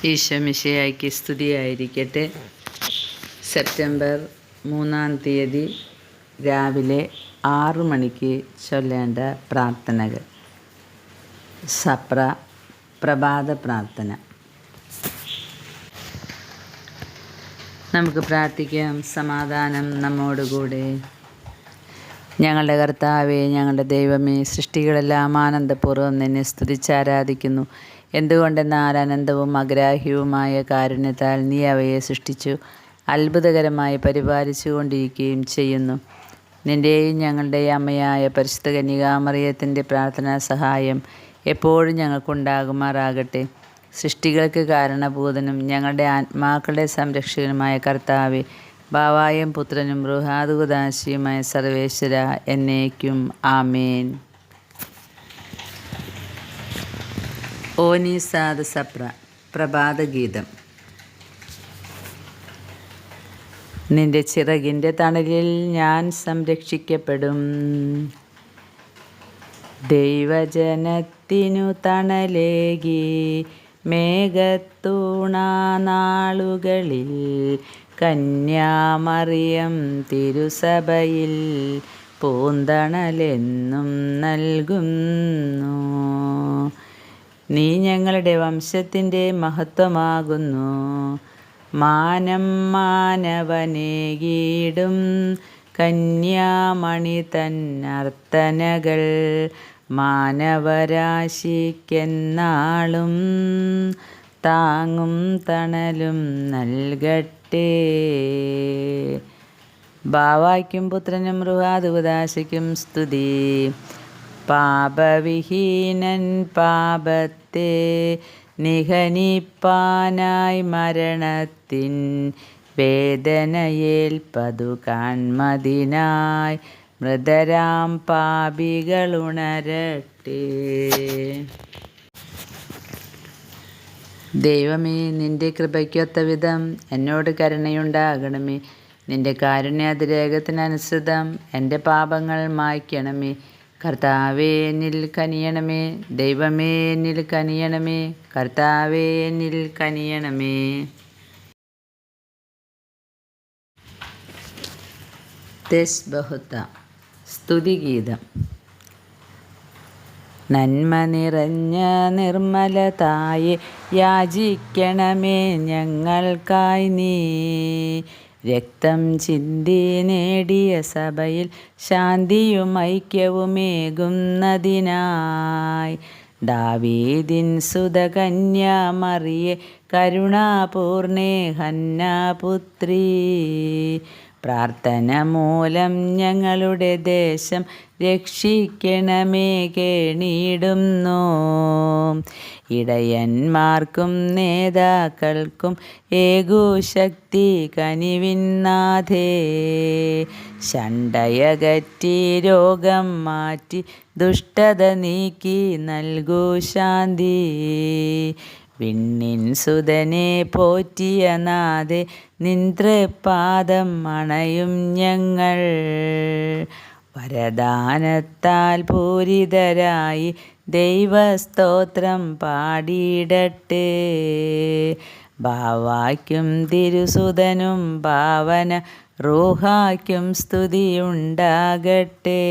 ഈശോ മിശിഹായ്ക്ക് സ്തുതിയായിരിക്കട്ടെ. സെപ്റ്റംബർ 3 രാവിലെ 6 മണിക്ക് ചൊല്ലേണ്ട പ്രാർത്ഥനകൾ. പ്രഭാത പ്രാർത്ഥന. നമുക്ക് പ്രാർത്ഥിക്കാം. സമാധാനം നമ്മോടുകൂടെ. ഞങ്ങളുടെ കർത്താവേ, ഞങ്ങളുടെ ദൈവമേ, സൃഷ്ടികളെല്ലാം ആനന്ദപൂർവ്വം നിന്നെ സ്തുതിച്ചാരാധിക്കുന്നു. എന്തുകൊണ്ടെന്നാൽ അനന്തവും അഗ്രാഹ്യവുമായ കാരുണ്യത്താൽ നീ അവയെ സൃഷ്ടിച്ചു അത്ഭുതകരമായി പരിപാലിച്ചു കൊണ്ടിരിക്കുകയും ചെയ്യുന്നു. നിൻ്റെയും ഞങ്ങളുടെയും അമ്മയായ പരിശുദ്ധ കന്യകാമറിയത്തിൻ്റെ പ്രാർത്ഥനാ സഹായം എപ്പോഴും ഞങ്ങൾക്കുണ്ടാകുമാറാകട്ടെ. സൃഷ്ടികൾക്ക് കാരണഭൂതനും ഞങ്ങളുടെ ആത്മാക്കളുടെ സംരക്ഷകനുമായ കർത്താവെ, ബാവായും പുത്രനും റുഹാദുദാശിയുമായ സർവേശ്വര, എന്നേക്കും ആമേൻ. ഓനീസാദ് സപ്ര പ്രഭാതഗീതം. നിന്റെ ചിറകിൻ്റെ തണലിൽ ഞാൻ സംരക്ഷിക്കപ്പെടും. ദൈവജനത്തിനു തണലേകി മേഘത്തൂണാനാളുകളിൽ കന്യാമറിയം തിരുസഭയിൽ പൂന്തണലെന്നും നൽകുന്നു. നീ ഞങ്ങളുടെ വംശത്തിൻ്റെ മഹത്വമാകുന്നു. മാനം മാനവനേകീടും കന്യാമണി തന്നർത്തനകൾ മാനവരാശിക്കെന്നാളും താങ്ങും തണലും നൽകട്ടെ. ബാവായ്ക്കും പുത്രനും റുഹാദുദാശിക്കും സ്തുതി. പാപവിഹീനൻ പാപത്തെ നിഹനിപ്പാനായി മരണത്തിൻ വേദനയേൽപ്പതു കാൺമതിനായി മൃതരാം പാപികളുണരട്ടെ. ദൈവമേ, നിൻ്റെ കൃപയ്ക്കൊത്ത വിധം എന്നോട് കരുണയുണ്ടാകണമേ. നിൻ്റെ കാരുണ്യാതിരേകത്തിനനുസൃതം എൻ്റെ പാപങ്ങൾ മായ്ക്കണമേ. കർത്താവേ, എന്നിൽ കനിയണമേ. ദൈവമേ, എന്നിൽ കനിയണമേ. കർത്താവേ, എന്നിൽ കനിയണമേ. തെസ്ബഹുത്ത സ്തുതിഗീതം. നന്മ നിറഞ്ഞ നിർമ്മലതായെ യാചിക്കണമേ ഞങ്ങൾക്കായി നീ. രക്തം ചിന്തി നേടിയ സഭയിൽ ശാന്തിയും ഐക്യവുമേകുന്നതിനായി ദാവീദിൻ സുത കന്യാമറിയെ കരുണാപൂർണേ ഹന്നാപുത്രീ. പ്രാർത്ഥന മൂലം ഞങ്ങളുടെ ദേശം രക്ഷിക്കണമേ കേണിടുന്നു. ഇടയന്മാർക്കും നേതാക്കൾക്കും ഏകുശക്തി കനിവിന്നാഥേ. ശണ്ടയകറ്റി രോഗം മാറ്റി ദുഷ്ടത നീക്കി നൽകൂ ശാന്തി. വിണ്ണിൻ സുതനെ പോറ്റിയ നാഥേ, നിന്ത്രപാദം അണയും ഞങ്ങൾ. വരദാനത്താൽ പൂരിതരായി ദൈവസ്തോത്രം പാടിയിടട്ടെ. ബാവായ്ക്കും തിരുസുതനും ഭാവന റൂഹായ്ക്കും സ്തുതിയുണ്ടാകട്ടെ.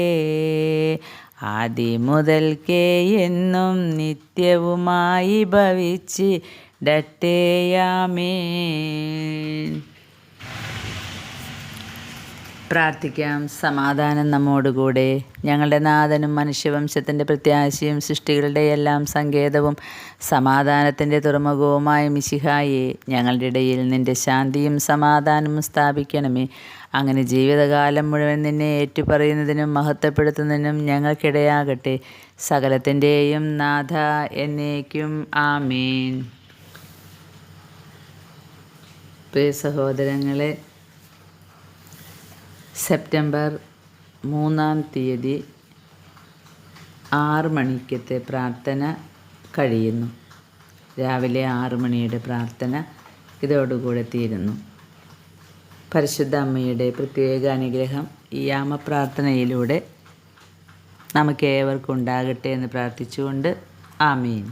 ആദിമുതൽക്കേ എന്നും നിത്യവുമായി ഭവിച്ചിടട്ടെ. ആമേൻ. പ്രാർത്ഥിക്കാം. സമാധാനം നമ്മോടുകൂടെ. ഞങ്ങളുടെ നാഥനും മനുഷ്യവംശത്തിൻ്റെ പ്രത്യാശയും സൃഷ്ടികളുടെ എല്ലാം സങ്കേതവും സമാധാനത്തിൻ്റെ തുറമുഖവുമായ മിശിഹായെ, ഞങ്ങളുടെ ഇടയിൽ നിൻ്റെ ശാന്തിയും സമാധാനവും സ്ഥാപിക്കണമേ. അങ്ങനെ ജീവിതകാലം മുഴുവൻ നിന്നെ ഏറ്റുപറയുന്നതിനും മഹത്വപ്പെടുത്തുന്നതിനും ഞങ്ങൾക്കിടയാകട്ടെ. സകലത്തിൻ്റെയും നാഥ, എന്നേക്കും ആമേൻ. പ്രിയ സഹോദരങ്ങളെ, സെപ്റ്റംബർ 3 6 മണിക്കത്തെ പ്രാർത്ഥന കഴിയുന്നു. രാവിലെ 6 മണിയുടെ പ്രാർത്ഥന ഇതോടുകൂടെ തീരുന്നു. പരിശുദ്ധ അമ്മയുടെ പ്രത്യേക അനുഗ്രഹം ഈ യാമപ്രാർത്ഥനയിലൂടെ നമുക്കേവർക്കും ഉണ്ടാകട്ടെ എന്ന് പ്രാർത്ഥിച്ചുകൊണ്ട് ആമീൻ.